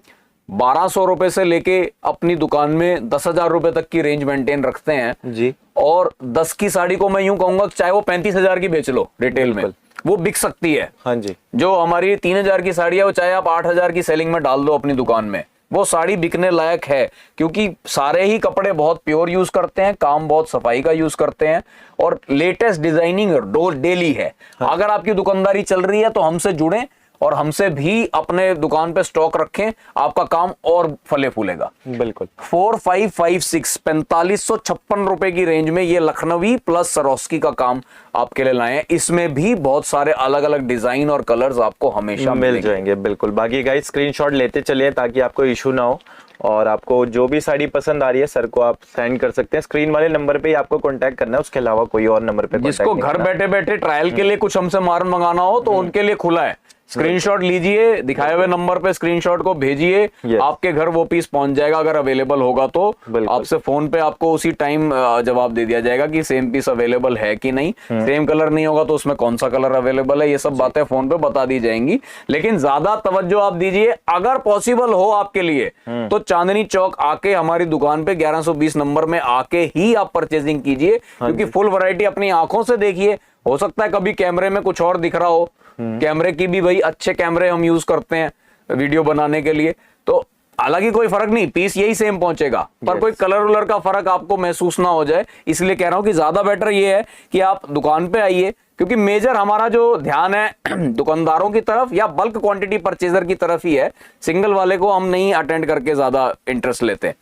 Speaker 2: 1200 रुपए से लेके अपनी दुकान में 10,000 रुपए तक की रेंज मेंटेन रखते हैं
Speaker 1: जी।
Speaker 2: और 10 की साड़ी को मैं यूं कहूंगा चाहे वो 35,000 की बेच लो रिटेल में, वो बिक सकती है।
Speaker 1: हाँ जी,
Speaker 2: जो हमारी 3,000 की साड़ी है वो चाहे आप 8,000 की सेलिंग में डाल दो अपनी दुकान में, वो साड़ी बिकने लायक है। क्योंकि सारे ही कपड़े बहुत प्योर यूज करते हैं, काम बहुत सफाई का यूज करते हैं और लेटेस्ट डिजाइनिंग डेली है। अगर आपकी दुकानदारी चल रही है तो हमसे जुड़ें और हमसे भी अपने दुकान पे स्टॉक रखें, आपका काम और फले फूलेगा।
Speaker 1: बिल्कुल।
Speaker 2: 4556 4556 रुपए की रेंज में ये लखनवी प्लस सरोस्की का काम आपके लिए लाए हैं। इसमें भी बहुत सारे अलग अलग डिजाइन और कलर्स आपको हमेशा
Speaker 1: मिल जाएंगे। बिल्कुल। बाकी गाइस स्क्रीनशॉट लेते चलिए ताकि आपको इशू ना हो, और आपको जो भी साड़ी पसंद आ रही है सर को आप सेंड कर सकते हैं। स्क्रीन वाले नंबर पे ही आपको कांटेक्ट करना है, उसके अलावा कोई और नंबर पे
Speaker 2: जिसको घर बैठे बैठे ट्रायल के लिए कुछ हमसे माल मंगाना हो तो उनके लिए खुला है। स्क्रीनशॉट लीजिए, दिखाए हुए नंबर पे स्क्रीनशॉट को भेजिए, आपके घर वो पीस पहुंच जाएगा। अगर अवेलेबल होगा तो आपसे फोन पे आपको उसी टाइम जवाब दे दिया जाएगा कि सेम पीस अवेलेबल है कि नहीं। सेम कलर नहीं होगा तो उसमें कौन सा कलर अवेलेबल है, ये सब बातें फोन पे बता दी जाएंगी। लेकिन ज्यादा तवज्जो आप दीजिए, अगर पॉसिबल हो आपके लिए तो चांदनी चौक आके हमारी दुकान पे 1120 नंबर में आके ही आप परचेजिंग कीजिए, क्योंकि फुल वैरायटी अपनी आंखों से देखिए। हो सकता है कभी कैमरे में कुछ और दिख रहा हो, कैमरे की भी भाई अच्छे कैमरे हम यूज करते हैं वीडियो बनाने के लिए, तो हालांकि कोई फर्क नहीं, पीस यही सेम पहुंचेगा, पर कोई कलर उलर का फर्क आपको महसूस ना हो जाए। इसलिए कह रहा हूं कि ज्यादा बेटर ये है कि आप दुकान पे आइए, क्योंकि मेजर हमारा जो ध्यान है दुकानदारों की तरफ या बल्क क्वांटिटी परचेजर की तरफ ही है। सिंगल वाले को हम नहीं अटेंड करके ज्यादा इंटरेस्ट लेते।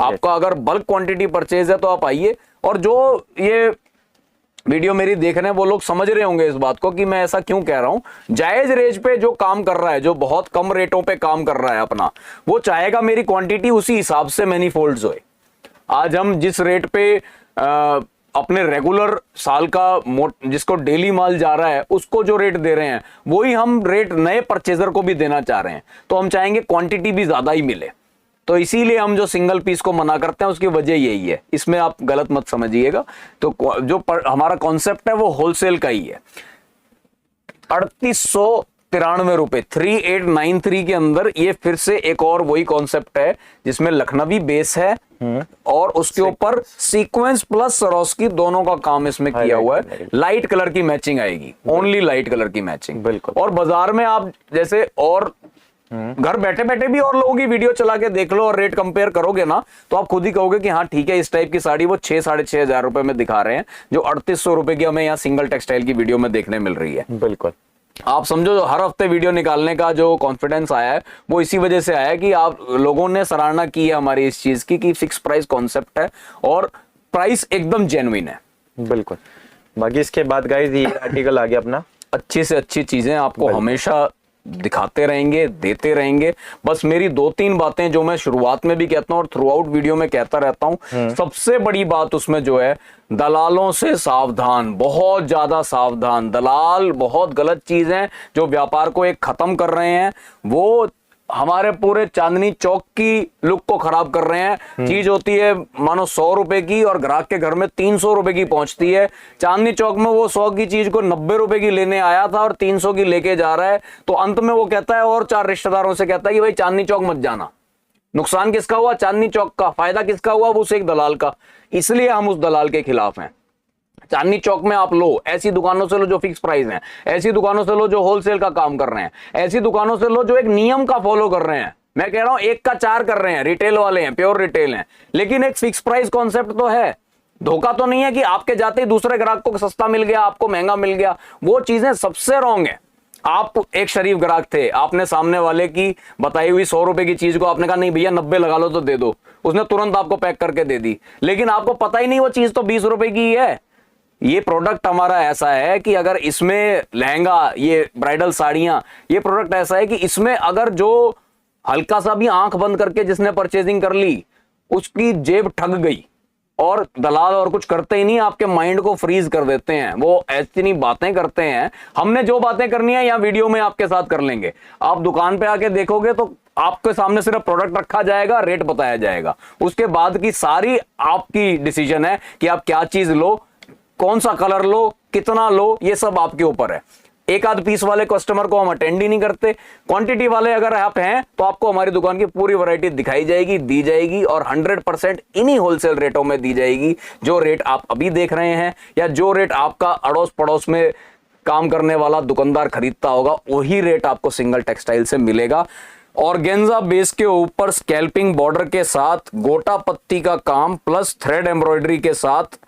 Speaker 2: आपका अगर बल्क क्वांटिटी परचेज है तो आप आइए। और जो ये वीडियो मेरी देख रहे हैं वो लोग समझ रहे होंगे इस बात को कि मैं ऐसा क्यों कह रहा हूं। जायज रेंज पे जो काम कर रहा है, जो बहुत कम रेटों पे काम कर रहा है अपना, वो चाहेगा मेरी क्वांटिटी उसी हिसाब से मैनीफोल्ड्स होए। आज हम जिस रेट पे अपने रेगुलर साल का जिसको डेली माल जा रहा है उसको जो रेट दे रहे हैं, वही हम रेट नए परचेजर को भी देना चाह रहे हैं। तो हम चाहेंगे क्वांटिटी भी ज्यादा ही मिले, तो इसीलिए हम जो सिंगल पीस को मना करते हैं उसकी वजह यही है। इसमें आप गलत मत समझिएगा। तो जो हमारा कॉन्सेप्ट है वो होलसेल का ही है। 3893 रुपए 3893 के अंदर ये फिर से एक और वही कॉन्सेप्ट है जिसमें लखनवी बेस है और उसके ऊपर सीक्वेंस प्लस सरोस्की दोनों का काम इसमें किया हुआ है। लाइट कलर की मैचिंग आएगी, ओनली लाइट कलर की मैचिंग।
Speaker 1: बिल्कुल।
Speaker 2: और बाजार में आप जैसे और घर बैठे बैठे भी और लोगों की वीडियो चला के देख लो और रेट कंपेयर करोगे ना, तो आप खुद ही कहोगे कि हाँ ठीक है, इस टाइप की साड़ी वो 6-6,500 रुपए में दिखा रहे हैं, जो 3800 रुपए की हमें यहाँ सिंगल टेक्सटाइल की वीडियो में देखने मिल रही है।
Speaker 1: बिल्कुल।
Speaker 2: आप समझो हर हफ्ते वीडियो निकालने का जो कॉन्फिडेंस आया है वो इसी वजह से आया है कि आप लोगों ने सराहना की है हमारी इस चीज की कि फिक्स प्राइस कॉन्सेप्ट है और प्राइस एकदम जेन्युइन है।
Speaker 1: बिल्कुल। बाकी इसके बाद गाइस ये आर्टिकल आ गया अपना,
Speaker 2: अच्छी से अच्छी चीजें आपको हमेशा दिखाते रहेंगे, देते रहेंगे। बस मेरी 2-3 बातें जो मैं शुरुआत में भी कहता हूं और थ्रू आउट वीडियो में कहता रहता हूं, सबसे बड़ी बात उसमें जो है, दलालों से सावधान, बहुत ज्यादा सावधान। दलाल बहुत गलत चीज है जो व्यापार को एक खत्म कर रहे हैं। वो हमारे पूरे चांदनी चौक की लुक को खराब कर रहे हैं। चीज होती है मानो 100 रुपए की और ग्राहक के घर में 300 रुपए की पहुंचती है। चांदनी चौक में वो 100 की चीज को 90 रुपए की लेने आया था और 300 की लेके जा रहा है, तो अंत में वो कहता है और 4 रिश्तेदारों से कहता है कि भाई चांदनी चौक मत जाना। नुकसान किसका हुआ? चांदनी चौक का। फायदा किसका हुआ? उस एक दलाल का। इसलिए हम उस दलाल के खिलाफ हैं। चांदनी चौक में आप लो, ऐसी दुकानों से लो जो फिक्स प्राइस हैं, ऐसी दुकानों से लो जो होलसेल का काम कर रहे हैं, ऐसी दुकानों से लो जो एक नियम का फॉलो कर रहे हैं। मैं कह रहा हूं 1 का 4 कर रहे हैं, रिटेल वाले हैं, प्योर रिटेल हैं, लेकिन एक फिक्स प्राइस कॉन्सेप्ट तो है। धोखा तो नहीं है कि आपके जाते ही दूसरे ग्राहक को सस्ता मिल गया, आपको महंगा मिल गया। वो चीजें सबसे रॉन्ग है। आप एक शरीफ ग्राहक थे, आपने सामने वाले की बताई हुई 100 रुपए की चीज को आपने कहा नहीं भैया 90 लगा लो तो दे दो, उसने तुरंत आपको पैक करके दे दी, लेकिन आपको पता ही नहीं वो चीज तो 20 रुपए की है। ये प्रोडक्ट हमारा ऐसा है कि अगर इसमें लहंगा, ये ब्राइडल साड़ियां, ये प्रोडक्ट ऐसा है कि इसमें अगर जो हल्का सा भी आंख बंद करके जिसने परचेजिंग कर ली उसकी जेब ठग गई, और दलाल और कुछ करते ही नहीं, आपके माइंड को फ्रीज कर देते हैं। वो ऐसी नहीं बातें करते हैं, हमने जो बातें करनी है यहाँ वीडियो में आपके साथ कर लेंगे। आप दुकान पे आके देखोगे तो आपके सामने सिर्फ प्रोडक्ट रखा जाएगा, रेट बताया जाएगा, उसके बाद की सारी आपकी डिसीजन है कि आप क्या चीज लो, कौन सा कलर लो, कितना लो, ये सब आपके ऊपर है। एक आध पीस वाले कस्टमर को हम अटेंड ही नहीं करते। क्वांटिटी वाले अगर आप हैं तो आपको हमारी दुकान की पूरी वैरायटी दिखाई जाएगी, दी जाएगी, और 100% इन्हीं होलसेल रेटों में दी जाएगी। जो रेट आप अभी देख रहे हैं या जो रेट आपका अड़ोस पड़ोस में काम करने वाला दुकानदार खरीदता होगा, वही रेट आपको सिंगल टेक्सटाइल से मिलेगा। ऑर्गेन्जा बेस के ऊपर स्कैल्पिंग बॉर्डर के साथ गोटा पत्ती का काम प्लस थ्रेड एम्ब्रॉयडरी के साथ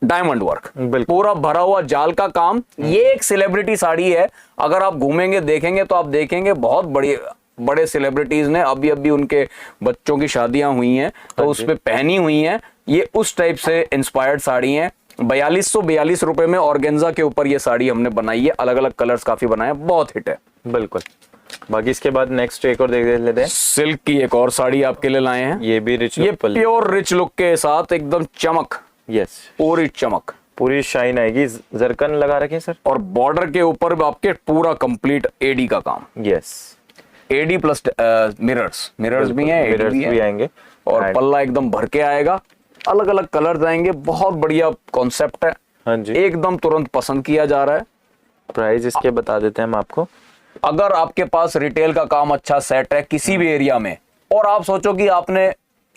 Speaker 2: डायमंड वर्क, पूरा भरा हुआ जाल का काम। ये एक सेलिब्रिटी साड़ी है, अगर आप घूमेंगे देखेंगे तो आप देखेंगे बहुत बड़े सेलिब्रिटीज ने अभी उनके बच्चों की शादियां हुई हैं तो उस पे पहनी हुई हैं। ये उस टाइप से इंस्पायर्ड साड़ी हैं। 4242 रुपए में ऑर्गेन्जा के ऊपर ये साड़ी हमने बनाई है, अलग अलग कलर्स काफी बनाए हैं, बहुत हिट है।
Speaker 1: बिल्कुल। बाकी इसके बाद नेक्स्ट एक और देख लेते हैं।
Speaker 2: सिल्क की एक और साड़ी आपके लिए लाए हैं,
Speaker 1: ये भी रिच,
Speaker 2: ये प्योर रिच लुक के साथ एकदम चमक,
Speaker 1: यस,
Speaker 2: पूरी चमक,
Speaker 1: पूरी शाइन आएगी। जरकन लगा रखे हैं सर,
Speaker 2: और बॉर्डर के ऊपर आपके पूरा कंप्लीट एडी का काम,
Speaker 1: यस,
Speaker 2: एडी प्लस मिरर्स भी हैं,
Speaker 1: मिरर्स भी आएंगे,
Speaker 2: और पल्ला एकदम भर के आएगा, अलग अलग कलर्स आएंगे, बहुत बढ़िया कॉन्सेप्ट है।
Speaker 1: हाँ जी,
Speaker 2: एकदम तुरंत पसंद किया जा रहा है।
Speaker 1: प्राइस इसके बता देते हैं हम आपको।
Speaker 2: अगर आपके पास रिटेल का काम अच्छा सेट है किसी भी एरिया में, और आप सोचो कि आपने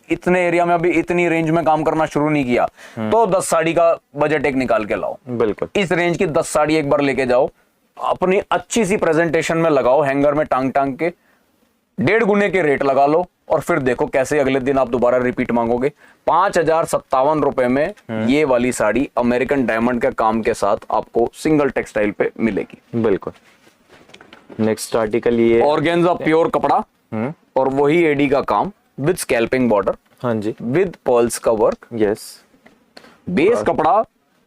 Speaker 2: इतने एरिया में अभी इतनी रेंज में काम करना शुरू नहीं किया, तो 10 साड़ी का बजट एक निकाल के लाओ।
Speaker 1: बिल्कुल,
Speaker 2: इस रेंज की 10 साड़ी एक बार लेके जाओ, अपनी अच्छी सी प्रेजेंटेशन में लगाओ, हैंगर में टांग के 1.5 गुने के रेट लगा लो, और फिर देखो कैसे अगले दिन आप दोबारा रिपीट मांगोगे। 5057 रुपए में ये वाली साड़ी अमेरिकन डायमंड के काम के साथ आपको सिंगल टेक्सटाइल पे मिलेगी।
Speaker 1: बिल्कुल। नेक्स्ट आर्टिकल ये
Speaker 2: ऑर्गेन्जा प्योर कपड़ा, और वही एडी का काम विद स्कैल्पिंग बॉर्डर,
Speaker 1: हाँ जी,
Speaker 2: विद पर्ल्स का वर्क,
Speaker 1: यस।
Speaker 2: बेस कपड़ा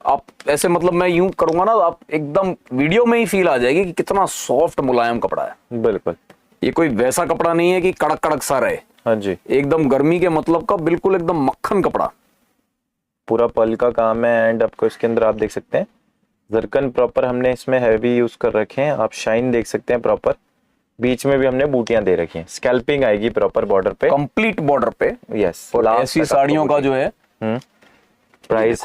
Speaker 2: आप ऐसे, मतलब मैं यूं करूंगा ना, आप एकदम वीडियो में ही फील आ जाएगी कि कितना सॉफ्ट मुलायम कपड़ा है।
Speaker 1: बिल्कुल,
Speaker 2: ये कोई वैसा कपड़ा नहीं है कि कड़क कड़क सा रहे,
Speaker 1: हाँ जी,
Speaker 2: एकदम गर्मी के मतलब का बिल्कुल एकदम मक्खन कपड़ा।
Speaker 1: पूरा पल का काम है, एंड आपको इसके अंदर आप देख सकते हैं जरकन प्रॉपर हमने इसमें हैवी यूज कर रखे हैं। आप शाइन देख सकते हैं प्रॉपर, बीच में भी हमने बूटियां दे रखी हैं, स्कैल्पिंग आएगी प्रॉपर बॉर्डर पे,
Speaker 2: कंप्लीट बॉर्डर पे,
Speaker 1: यस।
Speaker 2: और ऐसी साड़ियों का जो है
Speaker 1: प्राइस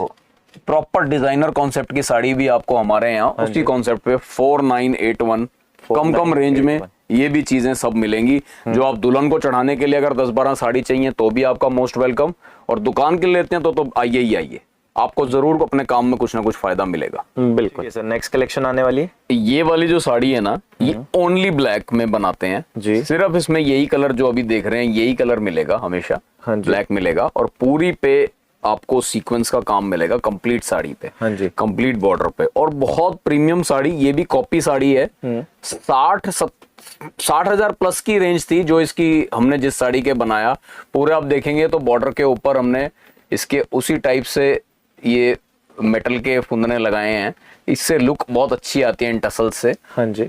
Speaker 2: प्रॉपर डिजाइनर कॉन्सेप्ट की साड़ी भी आपको हमारे यहाँ उसी कॉन्सेप्ट पे 4981 कम रेंज में ये भी चीजें सब मिलेंगी। जो आप दुल्हन को चढ़ाने के लिए अगर 10-12 साड़ी चाहिए तो भी आपका मोस्ट वेलकम, और दुकान के लिए लेते हैं तो आइए ही आइए, आपको जरूर अपने काम में कुछ ना कुछ फायदा मिलेगा।
Speaker 1: बिल्कुल सर। नेक्स्ट कलेक्शन आने वाली है,
Speaker 2: ये वाली जो साड़ी है ना, ये ओनली ब्लैक में बनाते हैं
Speaker 1: जी।
Speaker 2: सिर्फ इसमें यही कलर जो अभी देख रहे हैं, यही कलर मिलेगा हमेशा,
Speaker 1: हाँ जी,
Speaker 2: ब्लैक मिलेगा, और पूरी पे आपको सीक्वेंस का काम मिलेगा कंप्लीट साड़ी पे,
Speaker 1: हाँ जी,
Speaker 2: कंप्लीट बॉर्डर पे, और बहुत प्रीमियम साड़ी। ये भी कॉपी साड़ी है, 60,000 प्लस की रेंज थी जो इसकी हमने जिस साड़ी के बनाया। पूरे आप देखेंगे तो बॉर्डर के ऊपर हमने इसके उसी टाइप से ये मेटल के फुंदने लगाए हैं, इससे लुक बहुत अच्छी आती है इन टसल से।
Speaker 1: हाँ जी,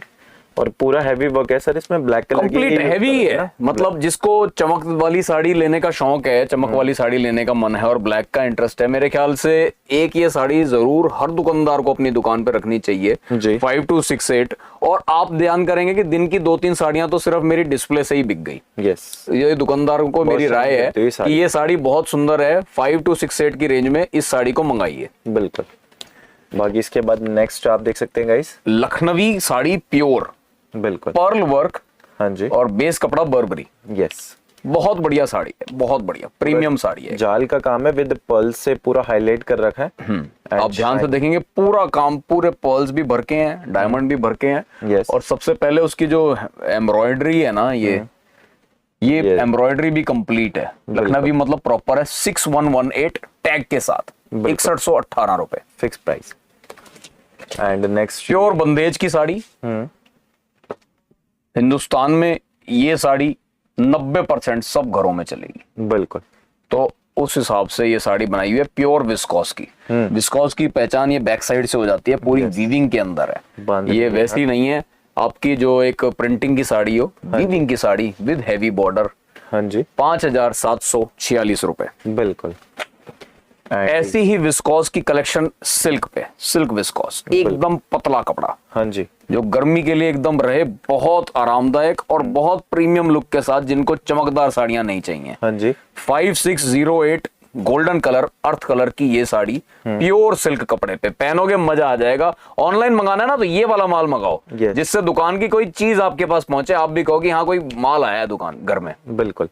Speaker 1: और पूरा हैवी वर्क है सर इसमें, ब्लैक कलर की
Speaker 2: कंप्लीट हैवी है, मतलब जिसको चमक वाली साड़ी लेने का शौक है, चमक वाली साड़ी लेने का मन है और ब्लैक का इंटरेस्ट है, मेरे ख्याल से एक ये साड़ी जरूर हर दुकानदार को अपनी दुकान पे रखनी चाहिए।
Speaker 1: जी।
Speaker 2: 5268, और आप ध्यान करेंगे कि दिन की 2-3 साड़ियां तो सिर्फ मेरी डिस्प्ले से ही बिक गई।
Speaker 1: यस,
Speaker 2: ये दुकानदारों को मेरी राय है कि ये साड़ी बहुत सुंदर है, 5268 की रेंज में इस साड़ी को मंगाइए।
Speaker 1: बिल्कुल। बाकी इसके बाद नेक्स्ट आप देख सकते हैं गाइस,
Speaker 2: लखनवी साड़ी प्योर,
Speaker 1: बिल्कुल,
Speaker 2: पर्ल वर्क,
Speaker 1: हाँ जी,
Speaker 2: और बेस कपड़ा बर्बरी,
Speaker 1: यस।
Speaker 2: बहुत बढ़िया साड़ी है, बहुत बढ़िया प्रीमियम साड़ी है।
Speaker 1: जाल का काम है, विद पर्ल्स से पूरा हाईलाइट कर रखा है।
Speaker 2: आप ध्यान से देखेंगे पूरा काम, पूरे पर्ल्स भी भर के हैं, डायमंड भी भर के हैं,
Speaker 1: Yes.
Speaker 2: और सबसे पहले उसकी जो एम्ब्रॉयडरी है ना, ये
Speaker 1: Yes.
Speaker 2: एम्ब्रॉयडरी भी कंप्लीट है। लखनवी मतलब प्रॉपर है, 6118 टैग के साथ, 6118 रुपए
Speaker 1: fix price. And next
Speaker 2: pure bandhej की साड़ी। हिंदुस्तान में ये साड़ी 90% सब घरों में चलेगी,
Speaker 1: बिल्कुल,
Speaker 2: तो उस हिसाब से ये साड़ी बनाई हुई है प्योर विस्कोस की। विस्कोस की पहचान ये बैक साइड से हो जाती है, पूरी वीविंग के अंदर है, ये वैसी नहीं है आपकी जो एक प्रिंटिंग की साड़ी हो, वीविंग की साड़ी विद हैवी बॉर्डर।
Speaker 1: हाँ जी,
Speaker 2: 5746 रुपए।
Speaker 1: बिल्कुल।
Speaker 2: ऐसी ही विस्कोस की कलेक्शन सिल्क पे, सिल्क विस्कोस, एकदम पतला कपड़ा,
Speaker 1: हाँ जी,
Speaker 2: जो गर्मी के लिए एकदम रहे, बहुत आरामदायक और बहुत प्रीमियम लुक के साथ, जिनको चमकदार साड़ियां नहीं चाहिए।
Speaker 1: हाँ जी,
Speaker 2: 5608 गोल्डन कलर, अर्थ कलर की ये साड़ी प्योर सिल्क कपड़े पे, पहनोगे मजा आ जाएगा। ऑनलाइन मंगाना है ना तो ये वाला माल मंगाओ, जिससे दुकान की कोई चीज आपके पास पहुंचे, आप भी कहो कि हाँ कोई माल आया है दुकान घर में।
Speaker 1: बिल्कुल।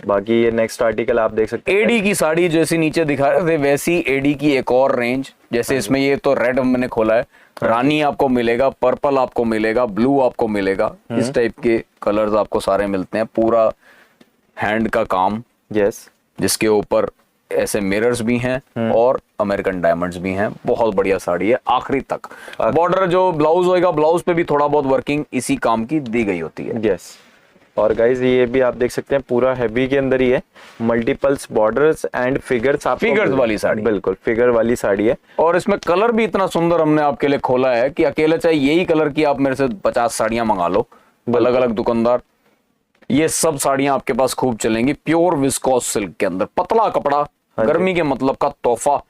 Speaker 1: बाकी ये नेक्स्ट आर्टिकल आप देख सकते हैं,
Speaker 2: एडी की साड़ी जैसी नीचे दिखा रहे थे वैसी एडी की एक और रेंज, जैसे इसमें ये तो रेड मैंने खोला है, रानी आपको मिलेगा, पर्पल आपको मिलेगा, ब्लू आपको मिलेगा, इस टाइप के कलर्स आपको सारे मिलते हैं। पूरा हैंड का काम,
Speaker 1: यस,
Speaker 2: जिसके ऊपर ऐसे मिरर्स भी हैं और अमेरिकन डायमंड्स भी हैं। बहुत बढ़िया साड़ी है आखिरी तक। बॉर्डर जो ब्लाउज होएगा, ब्लाउज पे भी थोड़ा बहुत वर्किंग इसी काम की दी गई होती है।
Speaker 1: यस। और गाइज ये भी आप देख सकते हैं पूरा हैवी के अंदर ही है, मल्टीपल्स बॉर्डर्स एंड फिगर्स, आप
Speaker 2: फिगर्स वाली साड़ी,
Speaker 1: बिल्कुल फिगर वाली साड़ी है।
Speaker 2: और इसमें कलर भी इतना सुंदर हमने आपके लिए खोला है कि अकेले चाहे यही कलर की आप मेरे से 50 साड़ियां मंगा लो, अलग अलग दुकानदार, ये सब साड़ियां आपके पास खूब चलेंगी। प्योर विस्कोस सिल्क के अंदर पतला कपड़ा, गर्मी के मतलब का तोहफा।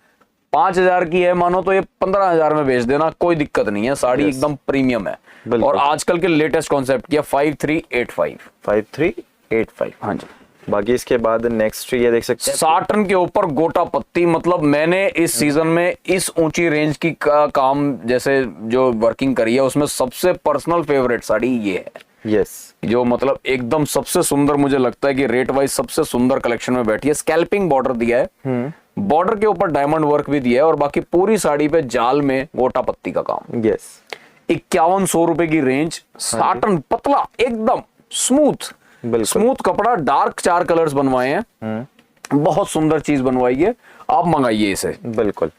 Speaker 2: 5000 की है मानो तो ये 15000 में बेच देना, कोई दिक्कत नहीं है। साड़ी एकदम प्रीमियम है और आजकल के लेटेस्ट कॉन्सेप्ट किया 5385। हाँ जी।
Speaker 1: बाकी इसके बाद नेक्स्ट ये देख सकते हैं,
Speaker 2: साटन के ऊपर गोटा पत्ती, मतलब मैंने इस सीजन में इस ऊंची रेंज की काम जैसे जो वर्किंग करी है उसमें सबसे पर्सनल फेवरेट साड़ी ये है।
Speaker 1: यस,
Speaker 2: जो मतलब एकदम सबसे सुंदर मुझे लगता है कि रेट वाइज सबसे सुंदर कलेक्शन में बैठी है। स्कैल्पिंग बॉर्डर दिया है, बॉर्डर के ऊपर डायमंड वर्क भी दिया है और बाकी पूरी साड़ी पे जाल में गोटा पत्ती का काम।
Speaker 1: यस,
Speaker 2: 5100 रुपए की रेंज, साटन पतला एकदम स्मूथ, स्मूथ कपड़ा, डार्क 4 कलर्स बनवाए हैं, बहुत सुंदर चीज बनवाई है, आप मंगाइए इसे।
Speaker 1: बिल्कुल।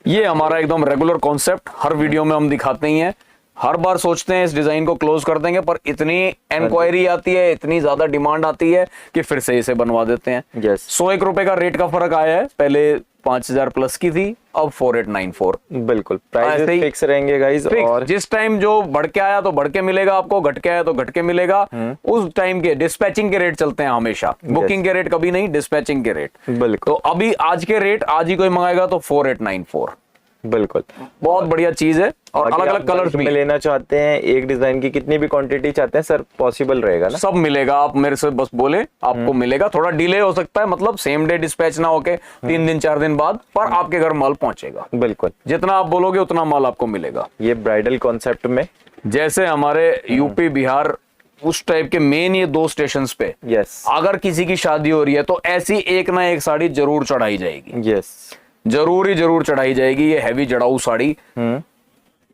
Speaker 2: ये हमारा एकदम रेगुलर कॉन्सेप्ट, हर वीडियो में हम दिखाते ही हैं। हर बार सोचते हैं इस डिजाइन को क्लोज कर देंगे, पर इतनी इंक्वायरी आती है, इतनी ज्यादा डिमांड आती है कि फिर से इसे बनवा देते हैं।
Speaker 1: यस।
Speaker 2: 101 रुपए का रेट का फर्क आया है, पहले 5000 प्लस की थी, अब 4894।
Speaker 1: बिल्कुल, प्राइस फिक्स रहेंगे गाइस। और
Speaker 2: जिस टाइम जो बढ़ के आया तो बढ़ के मिलेगा आपको, घट के आया तो घट के मिलेगा। उस टाइम के डिस्पैचिंग के रेट चलते हैं हमेशा, बुकिंग के रेट कभी नहीं, डिस्पैचिंग के रेट।
Speaker 1: बिल्कुल।
Speaker 2: तो अभी आज के रेट, आज ही कोई मंगाएगा तो 4894।
Speaker 1: बिल्कुल,
Speaker 2: बहुत बढ़िया चीज है। और अलग अलग कलर्स में
Speaker 1: लेना चाहते हैं, एक डिजाइन की कितनी भी क्वांटिटी चाहते हैं सर, पॉसिबल रहेगा ना?
Speaker 2: सब मिलेगा, आप मेरे से बस बोले आपको मिलेगा। थोड़ा डिले हो सकता है, मतलब सेम डे डिस्पैच ना होके 3 दिन 4 दिन बाद, पर आपके घर माल पहुंचेगा।
Speaker 1: बिल्कुल,
Speaker 2: जितना आप बोलोगे उतना माल आपको मिलेगा।
Speaker 1: ये ब्राइडल कॉन्सेप्ट में,
Speaker 2: जैसे हमारे यूपी बिहार उस टाइप के मेन ये 2 स्टेशंस पे,
Speaker 1: यस,
Speaker 2: अगर किसी की शादी हो रही है तो ऐसी एक ना एक साड़ी जरूर चढ़ाई जाएगी।
Speaker 1: यस,
Speaker 2: जरूर चढ़ाई जाएगी ये हैवी जड़ाऊ साड़ी।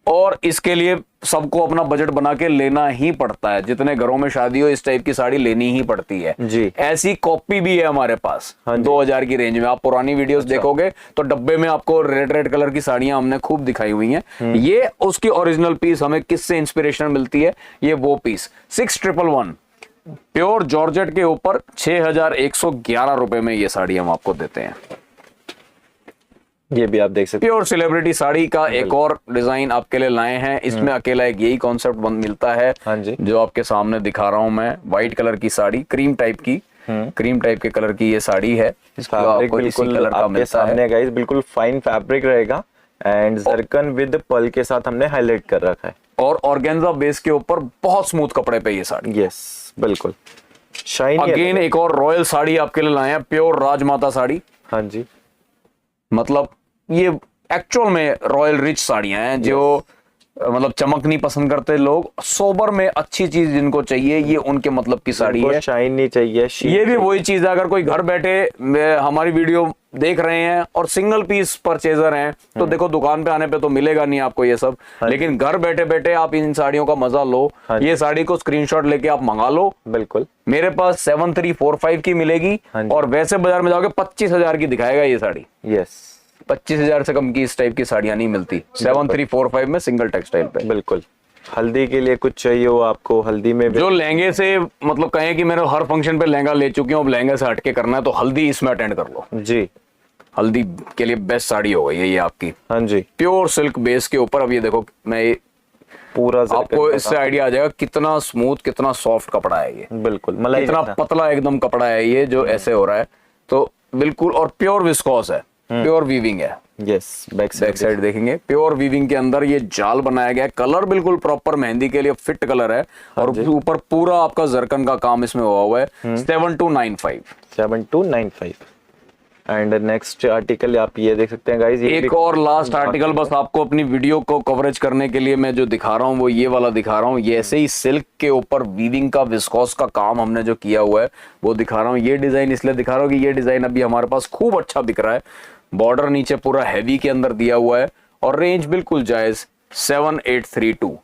Speaker 2: और इसके लिए सबको अपना बजट बना के लेना ही पड़ता है। जितने घरों में शादी हो इस टाइप की साड़ी लेनी ही पड़ती है
Speaker 1: जी।
Speaker 2: ऐसी कॉपी भी है हमारे पास 2000 की रेंज में। आप पुरानी वीडियोस देखोगे तो डब्बे में आपको रेड कलर की साड़ियां हमने खूब दिखाई हुई हैं। ये उसकी ओरिजिनल पीस, हमें किससे इंस्पिरेशन मिलती है, ये वो पीस 6111 प्योर जॉर्जेट के ऊपर 6111 रुपए में ये साड़ी हम आपको देते हैं।
Speaker 1: ये भी आप देख सकते हैं,
Speaker 2: प्योर सेलिब्रिटी साड़ी का एक और डिजाइन आपके लिए लाए हैं। इसमें अकेला एक यही कॉन्सेप्ट मिलता है,
Speaker 1: हाँ जी,
Speaker 2: जो आपके सामने दिखा रहा हूं मैं। व्हाइट कलर की साड़ी, क्रीम टाइप की, क्रीम टाइप के कलर की ये साड़ी है।
Speaker 1: आपको इसी कलर का मिलता है गाइस, बिल्कुल फाइन फैब्रिक रहेगा एंड जरकन विद पर्ल के साथ हमने हाईलाइट कर रखा है।
Speaker 2: और ऑर्गेन्जा बेस के ऊपर बहुत स्मूथ कपड़े पे ये साड़ी।
Speaker 1: यस, बिल्कुल शाइनी।
Speaker 2: अगेन एक और रॉयल साड़ी आपके लिए लाए हैं, प्योर राजमाता साड़ी।
Speaker 1: हाँ जी,
Speaker 2: मतलब ये एक्चुअल में रॉयल रिच साड़ियां हैं, जो मतलब चमक नहीं पसंद करते लोग, सोबर में अच्छी चीज जिनको चाहिए, ये उनके मतलब की साड़ी है।
Speaker 1: शाइन नहीं चाहिए,
Speaker 2: ये भी वही चीज है। अगर कोई घर बैठे हमारी वीडियो देख रहे हैं और सिंगल पीस परचेजर हैं तो देखो दुकान पे आने पे तो मिलेगा नहीं आपको ये सब, लेकिन घर बैठे बैठे आप इन साड़ियों का मजा लो। ये साड़ी को स्क्रीनशॉट लेके आप मंगा लो।
Speaker 1: बिल्कुल,
Speaker 2: मेरे पास 7345 की मिलेगी और वैसे बाजार में जाओगे 25000 की दिखाएगा ये साड़ी।
Speaker 1: यस,
Speaker 2: 25000 से कम की इस टाइप की साड़ियां नहीं मिलती 7345 में सिंगल टेक्सटाइल पे।
Speaker 1: बिल्कुल। हल्दी के लिए कुछ चाहिए हो आपको, हल्दी में
Speaker 2: जो लहंगे से मतलब कहें कि मेरे हर फंक्शन पे लहंगा ले चुकी हूँ, अब लहंगे से हटके करना है तो हल्दी इसमें अटेंड कर लो
Speaker 1: जी।
Speaker 2: हल्दी के लिए बेस्ट साड़ी हो गई है ये आपकी।
Speaker 1: हाँ जी,
Speaker 2: प्योर सिल्क बेस के ऊपर। अब ये देखो, मैं ये
Speaker 1: पूरा
Speaker 2: आपको इससे आइडिया आ जाएगा कितना स्मूथ, कितना सॉफ्ट कपड़ा है ये।
Speaker 1: बिल्कुल, मलाई
Speaker 2: कितना पतला एकदम कपड़ा है ये, जो ऐसे हो रहा है। तो बिल्कुल, और प्योर विस्कोस है, प्योर वीविंग है।
Speaker 1: यस, बैक
Speaker 2: साइड देखेंगे, प्योर वीविंग के अंदर ये जाल बनाया गया है। कलर बिल्कुल प्रॉपर मेहंदी के लिए फिट कलर है, और ऊपर पूरा आपका जरकन का काम इसमें हुआ है।
Speaker 1: 7295 एंड नेक्स्ट आर्टिकल आप ये देख सकते हैं गाइस।
Speaker 2: एक और लास्ट आर्टिकल बस आपको अपनी वीडियो को कवरेज करने के लिए मैं जो दिखा रहा हूँ वो ये वाला दिखा रहा हूँ। ये ऐसे ही सिल्क के ऊपर वीविंग का विस्कोस का काम हमने जो किया हुआ है वो दिखा रहा हूँ। ये डिजाइन इसलिए दिखा रहा हूँ कि ये डिजाइन अभी हमारे पास खूब अच्छा बिक रहा है। बॉर्डर नीचे पूरा हैवी के अंदर दिया हुआ है, और रेंज बिल्कुल जायज 7832।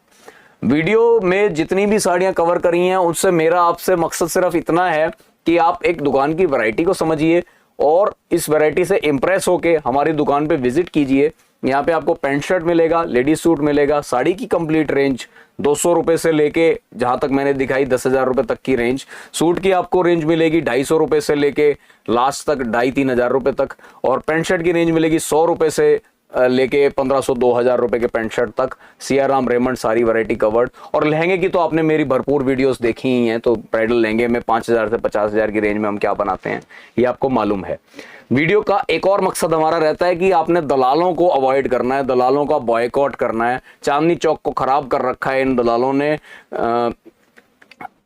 Speaker 2: वीडियो में जितनी भी साड़ियां कवर करी हैं उससे मेरा आपसे मकसद सिर्फ इतना है कि आप एक दुकान की वैरायटी को समझिए, और इस वैरायटी से इंप्रेस होके हमारी दुकान पे विजिट कीजिए। यहाँ पे आपको पैंट शर्ट मिलेगा, लेडीज सूट मिलेगा, साड़ी की कंप्लीट रेंज 200 रुपए से लेके जहां तक मैंने दिखाई 10,000 रुपए तक की रेंज। सूट की आपको रेंज मिलेगी 250 रुपए से लेके लास्ट तक 2,500-3,000 रुपए तक, और पैंट शर्ट की रेंज मिलेगी 100 रुपए से लेके 1,500-2,000 रुपए के पैंट शर्ट तक। सियाराम, रेमंड सारी वैरायटी कवर्ड। और लहंगे की तो आपने मेरी भरपूर वीडियोस देखी ही हैं, तो ब्राइडल लहंगे में 5,000 से 50,000 की रेंज में हम क्या बनाते हैं ये आपको मालूम है। वीडियो का एक और मकसद हमारा रहता है कि आपने दलालों को अवॉइड करना है, दलालों का बॉयकॉट करना है। चांदनी चौक को खराब कर रखा है इन दलालों ने।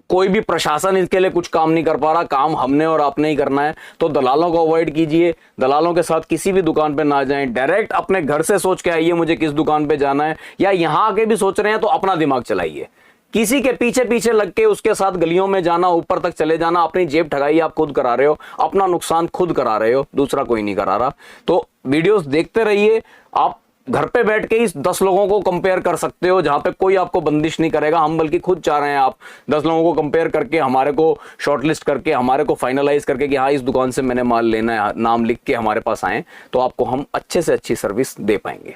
Speaker 2: कोई भी प्रशासन इसके लिए कुछ काम नहीं कर पा रहा, काम हमने और आपने ही करना है। तो दलालों को अवॉइड कीजिए, दलालों के साथ किसी भी दुकान पे ना जाएं। डायरेक्ट अपने घर से सोच के आइए मुझे किस दुकान पे जाना है, या यहां आके भी सोच रहे हैं तो अपना दिमाग चलाइए। किसी के पीछे पीछे लग के उसके साथ गलियों में जाना, ऊपर तक चले जाना, अपनी जेब ठगाई आप खुद करा रहे हो, अपना नुकसान खुद करा रहे हो, दूसरा कोई नहीं करा रहा। तो वीडियोस देखते रहिए। आप घर पे बैठ के इस 10 लोगों को कंपेयर कर सकते हो, जहां पे कोई आपको बंदिश नहीं करेगा। हम बल्कि खुद चाह रहे हैं आप 10 लोगों को कंपेयर करके, हमारे को शॉर्टलिस्ट करके, हमारे को फाइनलाइज करके कि हाँ इस दुकान से मैंने माल लेना है, नाम लिख के हमारे पास आए तो आपको हम अच्छे से अच्छी सर्विस दे पाएंगे।